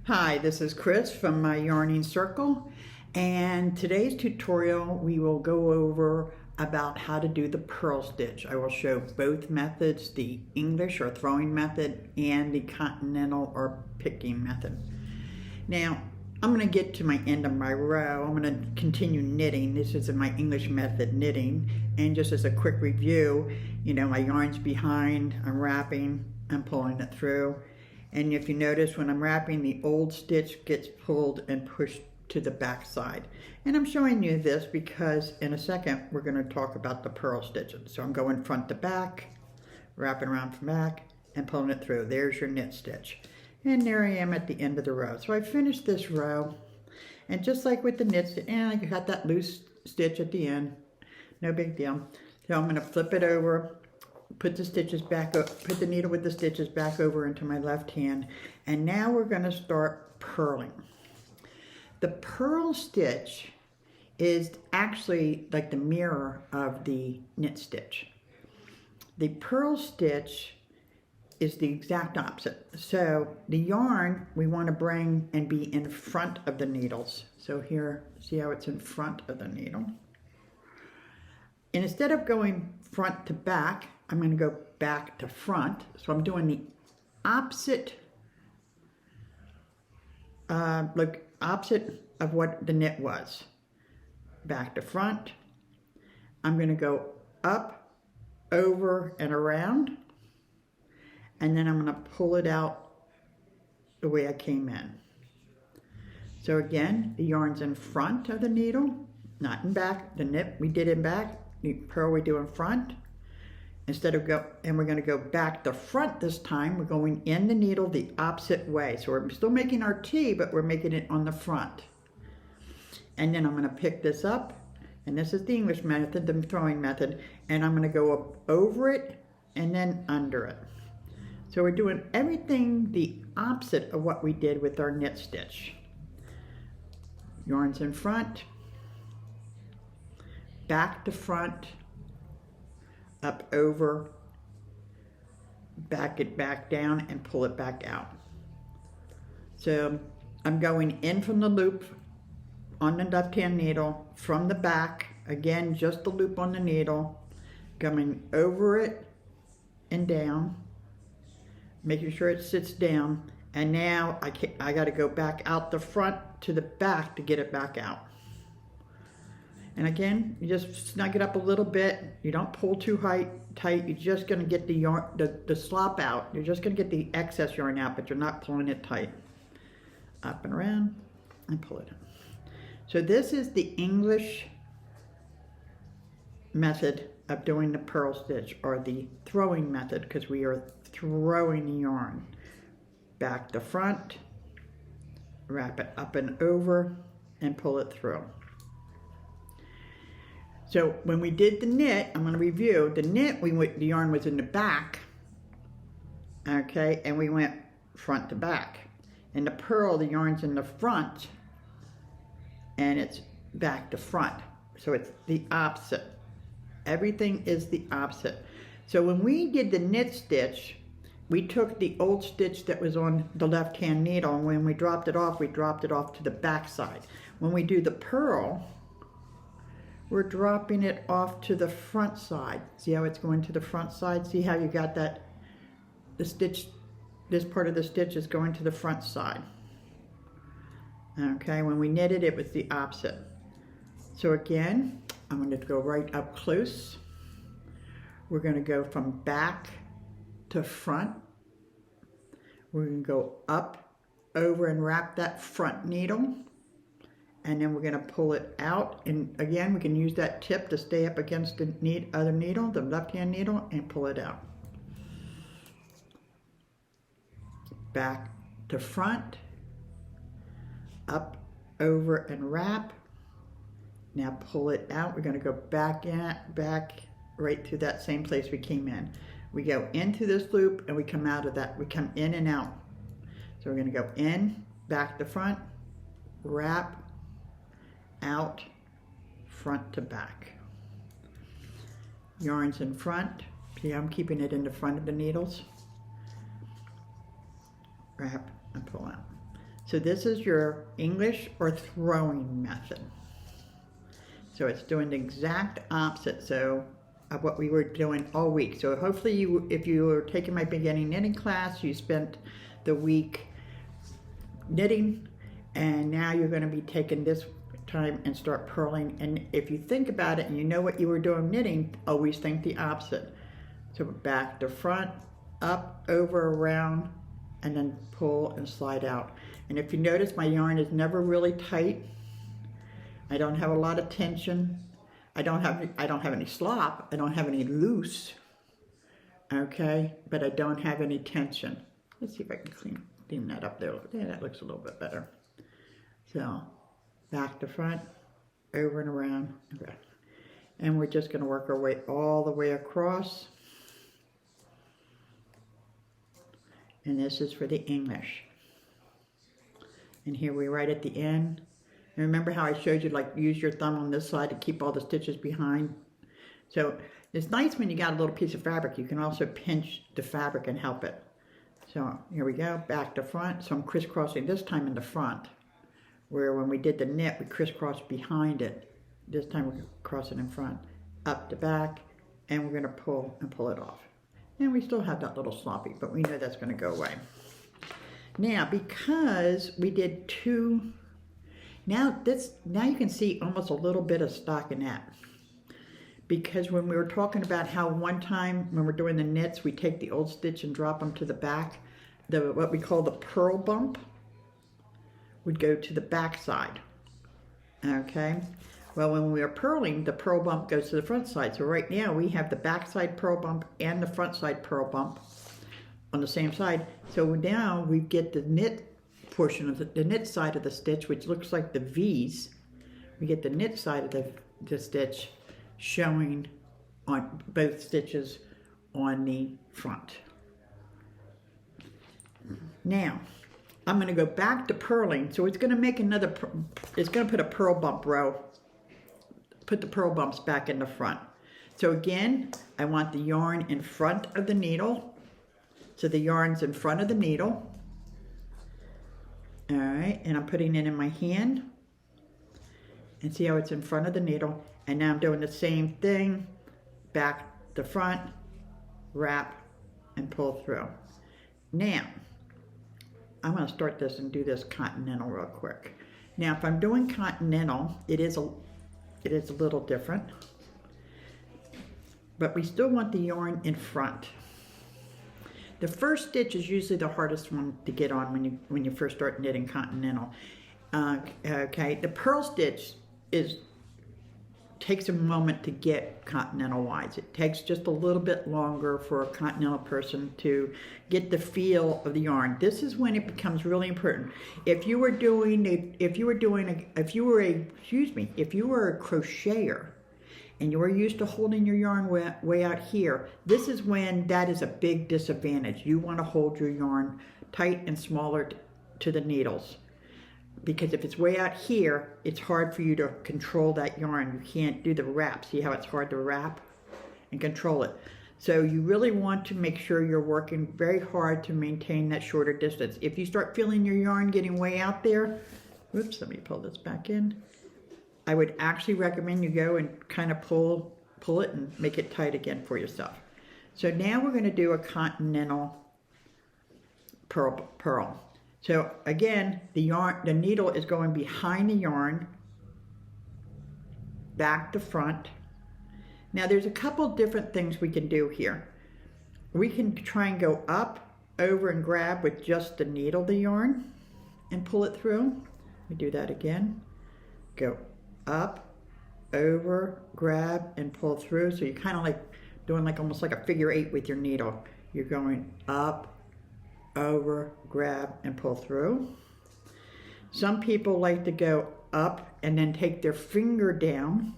Hi, this is Chris from my Yarning Circle, and today's tutorial we will go over about how to do the purl stitch. I will show both methods, the English or throwing method and the Continental or picking method. Now, I'm going to get to my end of my row. I'm going to continue knitting. This is my English method knitting, and just as a quick review, my yarn's behind, I'm wrapping, I'm pulling it through. And if you notice, when I'm wrapping, the old stitch gets pulled and pushed to the back side. And I'm showing you this because in a second, we're going to talk about the purl stitches. So I'm going front to back, wrapping around from back, and pulling it through. There's your knit stitch. And there I am at the end of the row. So I finished this row. And just like with the knit stitch, and I got that loose stitch at the end. No big deal. So I'm going to flip it over, put the stitches back up, put the needle with the stitches back over into my left hand, and now we're going to start purling. The purl stitch is actually like the mirror of the knit stitch. The purl stitch is the exact opposite. So the yarn we want to bring and be in front of the needles. So here, see how it's in front of the needle? And instead of going front to back, I'm going to go back to front. So I'm doing the opposite, opposite of what the knit was. Back to front. I'm going to go up, over, and around. And then I'm going to pull it out the way I came in. So again, the yarn's in front of the needle, not in back. The knit we did in back, the purl we do in front. And we're going to go back to front this time. We're going in the needle the opposite way. So we're still making our T, but we're making it on the front. And then I'm going to pick this up, and this is the English method, the throwing method, and I'm going to go up over it and then under it. So we're doing everything the opposite of what we did with our knit stitch. Yarn's in front, back to front, up over, back it back down, and pull it back out. So I'm going in from the loop on the left hand needle, from the back, again just the loop on the needle, coming over it and down, making sure it sits down, and now I got to go back out the front to the back to get it back out. And again, you just snug it up a little bit. You don't pull too tight. You're just going to get the yarn, the slop out. You're just going to get the excess yarn out, but you're not pulling it tight. Up and around, and pull it in. So this is the English method of doing the purl stitch, or the throwing method, because we are throwing the yarn. Back to front, wrap it up and over, and pull it through. So when we did the knit, I'm going to review. The knit, the yarn was in the back, okay, and we went front to back. In the purl, the yarn's in the front, and it's back to front. So it's the opposite. Everything is the opposite. So when we did the knit stitch, we took the old stitch that was on the left-hand needle, and when we dropped it off to the back side. When we do the purl, we're dropping it off to the front side. See how it's going to the front side? See how you got that, the stitch, this part of the stitch is going to the front side. Okay, when we knitted, it was the opposite. So again, I'm going to go right up close. We're going to go from back to front. We're going to go up, over, and wrap that front needle. And then we're going to pull it out, and again we can use that tip to stay up against the other needle, the left-hand needle, and pull it out. Back to front, up, over, and wrap. Now pull it out. We're going to go back right through that same place we came in. We go into this loop and we come out of that. We come in and out. So we're going to go in, back to front, wrap, out, front to back. Yarn's in front. See, I'm keeping it in the front of the needles. Wrap and pull out. So this is your English or throwing method. So it's doing the exact opposite of what we were doing all week. So hopefully if you were taking my beginning knitting class, you spent the week knitting, and now you're going to be taking this time and start purling. And if you think about it and you know what you were doing knitting, always think the opposite. So back to front, up, over, around, and then pull and slide out. And if you notice, my yarn is never really tight. I don't have a lot of tension. I don't have any slop. I don't have any loose. Okay, but I don't have any tension. Let's see if I can clean that up there. Yeah, that looks a little bit better. So back to front, over and around, and we're just going to work our way all the way across. And this is for the English. And here we right at the end. And remember how I showed you, like, use your thumb on this side to keep all the stitches behind. So it's nice when you got a little piece of fabric. You can also pinch the fabric and help it. So here we go, back to front. So I'm crisscrossing this time in the front, where when we did the knit, we crisscrossed behind it. This time we're crossing in front, up to back, and we're gonna pull and pull it off. And we still have that little sloppy, but we know that's gonna go away. Now, because we did two, now you can see almost a little bit of stockinette. Because when we were talking about how one time when we're doing the knits, we take the old stitch and drop them to the back, what we call the purl bump would go to the back side. Okay, well, when we are purling, the purl bump goes to the front side. So right now we have the back side purl bump and the front side purl bump on the same side. So now we get the knit portion of the knit side of the stitch, which looks like the V's. We get the knit side of the stitch showing on both stitches on the front. Now, I'm going to go back to purling. So it's going to make it's going to put a purl bump row, put the purl bumps back in the front. So again, I want the yarn in front of the needle. So the yarn's in front of the needle. All right, and I'm putting it in my hand. And see how it's in front of the needle. And now I'm doing the same thing, back to front, wrap, and pull through. Now, I'm going to start this and do this Continental real quick. Now, if I'm doing Continental, it is a little different, but we still want the yarn in front. The first stitch is usually the hardest one to get on when you first start knitting Continental. Okay, the purl stitch takes a moment to get Continental wise. It takes just a little bit longer for a Continental person to get the feel of the yarn. This is when it becomes really important. If you were a crocheter and you were used to holding your yarn way out here, this is when that is a big disadvantage. You want to hold your yarn tight and smaller to the needles. Because if it's way out here, it's hard for you to control that yarn. You can't do the wrap. See how it's hard to wrap and control it? So you really want to make sure you're working very hard to maintain that shorter distance. If you start feeling your yarn getting way out there, whoops, let me pull this back in. I would actually recommend you go and kind of pull it and make it tight again for yourself. So now we're going to do a Continental purl. So again, the needle is going behind the yarn, back to front. Now there's a couple different things we can do here. We can try and go up, over, and grab with just the needle of the yarn and pull it through. We do that again. Go up, over, grab, and pull through. So you're kind of like doing almost like a figure 8 with your needle. You're going up, over, grab, and pull through. Some people like to go up and then take their finger down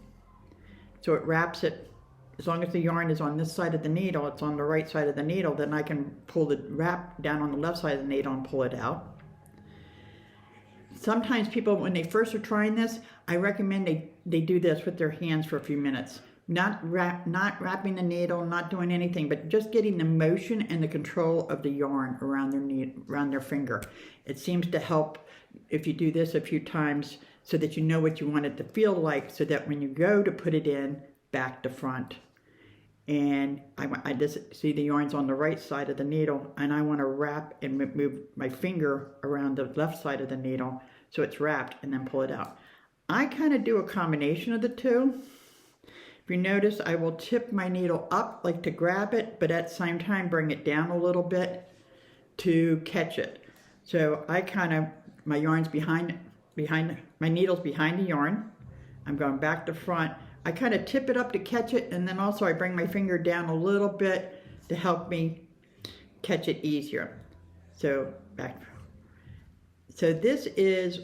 so it wraps it. As long as the yarn is on this side of the needle, it's on the right side of the needle, then I can pull the wrap down on the left side of the needle and pull it out. Sometimes people, when they first are trying this, I recommend they do this with their hands for a few minutes. Not wrapping the needle, not doing anything, but just getting the motion and the control of the yarn around their finger. It seems to help if you do this a few times so that you know what you want it to feel like, so that when you go to put it in, back to front. And I just see the yarn's on the right side of the needle, and I want to wrap and move my finger around the left side of the needle so it's wrapped, and then pull it out. I kind of do a combination of the two. If you notice, I will tip my needle up like to grab it, but at the same time bring it down a little bit to catch it. So I kind of, my yarn's behind, my needle's behind the yarn. I'm going back to front. I kind of tip it up to catch it, and then also I bring my finger down a little bit to help me catch it easier. So back. So this is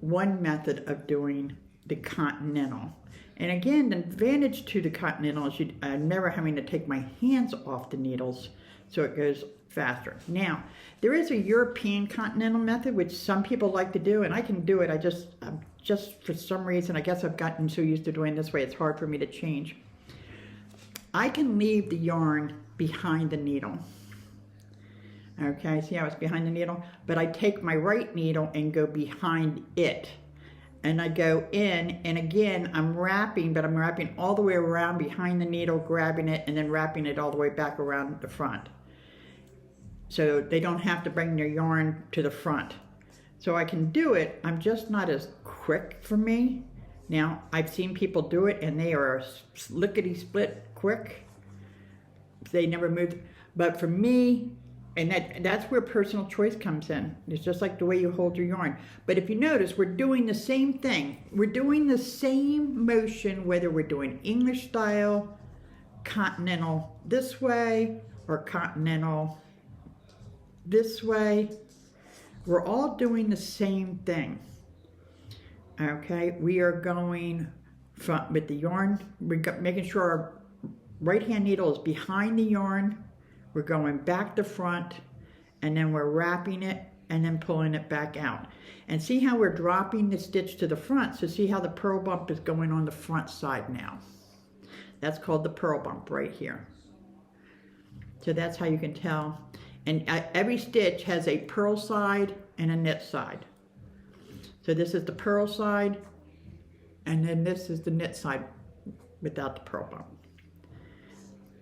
one method of doing the Continental. And again, the advantage to the Continental is I'm never having to take my hands off the needles, so it goes faster. Now, there is a European Continental method, which some people like to do, and I can do it. Just for some reason, I guess I've gotten so used to doing this way, it's hard for me to change. I can leave the yarn behind the needle. Okay, see how it's behind the needle? But I take my right needle and go behind it. And I go in, and again, I'm wrapping, but I'm wrapping all the way around behind the needle, grabbing it, and then wrapping it all the way back around the front. So they don't have to bring their yarn to the front. So I can do it, I'm just not as quick for me. Now, I've seen people do it, and they are lickety-split quick. They never move. But for me, and that's where personal choice comes in. It's just like the way you hold your yarn. But if you notice, we're doing the same thing. We're doing the same motion, whether we're doing English style, Continental this way, or Continental this way. We're all doing the same thing. Okay, we are going from, with the yarn, we're making sure our right hand needle is behind the yarn. We're going back to front, and then we're wrapping it and then pulling it back out. And see how we're dropping the stitch to the front. So see how the purl bump is going on the front side now. That's called the purl bump right here. So that's how you can tell. And every stitch has a purl side and a knit side. So this is the purl side, and then this is the knit side without the purl bump.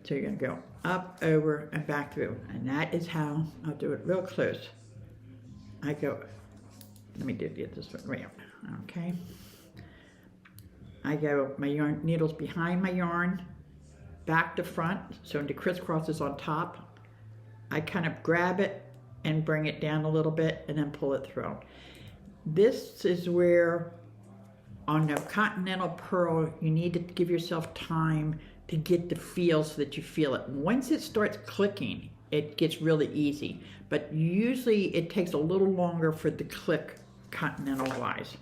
So you're going to go up, over, and back through. And that is how, I'll do it real close. I go, let me do this way up, okay? I go, my yarn needle's behind my yarn, back to front, so the crisscross is on top. I kind of grab it and bring it down a little bit and then pull it through. This is where, on the Continental Purl, you need to give yourself time to get the feel so that you feel it. Once it starts clicking, it gets really easy. But usually it takes a little longer for the click Continental-wise.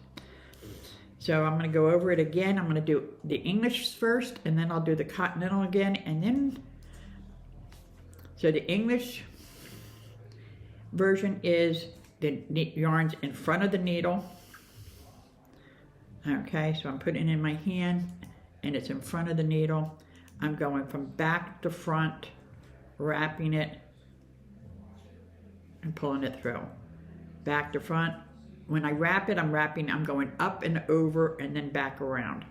So I'm going to go over it again. I'm going to do the English first, and then I'll do the Continental again. And then, so the English version is the yarn's in front of the needle. Okay, so I'm putting it in my hand, and it's in front of the needle. I'm going from back to front, wrapping it and pulling it through. Back to front. When I wrap it, I'm going up and over and then back around.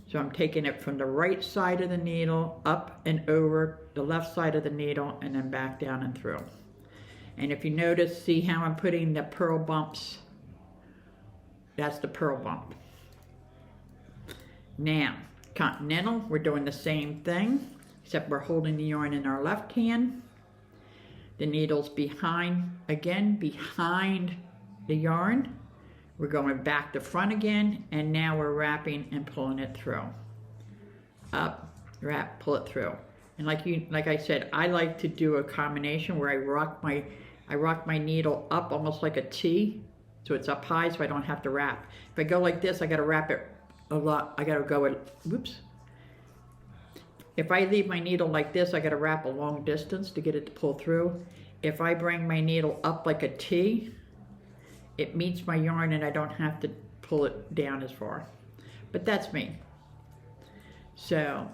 So I'm taking it from the right side of the needle, up and over the left side of the needle, and then back down and through. And if you notice, see how I'm putting the purl bumps? That's the purl bump. Now, Continental, we're doing the same thing, except we're holding the yarn in our left hand. The needle's behind, again, behind the yarn. We're going back to front again, and now we're wrapping and pulling it through. Up, wrap, pull it through. And like I said, I like to do a combination where I rock my needle up almost like a T, so it's up high so I don't have to wrap. If I go like this, I gotta wrap it a lot. I gotta go, whoops. If I leave my needle like this, I gotta wrap a long distance to get it to pull through. If I bring my needle up like a T, it meets my yarn and I don't have to pull it down as far. But that's me. So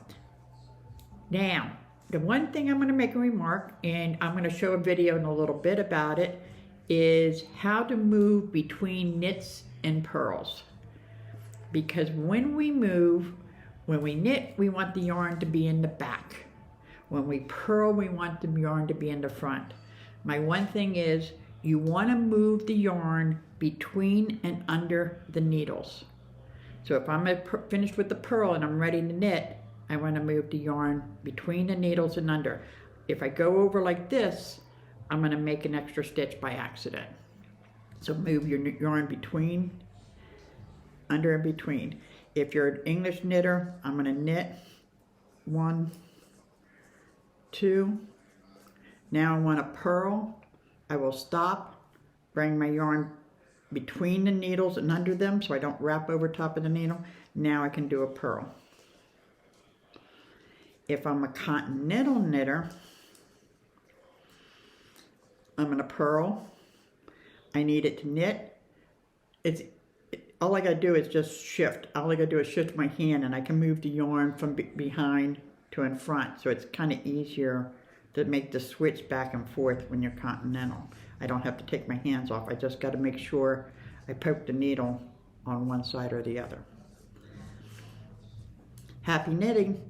now, the one thing I'm going to make a remark, and I'm going to show a video in a little bit about it, is how to move between knits and purls. Because when we knit, we want the yarn to be in the back. When we purl, we want the yarn to be in the front. My one thing is, you want to move the yarn between and under the needles. So if I'm finished with the purl and I'm ready to knit, I want to move the yarn between the needles and under. If I go over like this, I'm going to make an extra stitch by accident. So move your yarn between, under and between. If you're an English knitter, I'm going to knit 1, 2. Now I want to purl. I will stop, bring my yarn between the needles and under them so I don't wrap over top of the needle. Now I can do a purl. If I'm a continental knitter, I'm going to purl. I need it to knit. All I got to do is just shift. All I got to do is shift my hand and I can move the yarn from behind to in front. So it's kind of easier to make the switch back and forth when you're continental. I don't have to take my hands off. I just got to make sure I poke the needle on one side or the other. Happy knitting!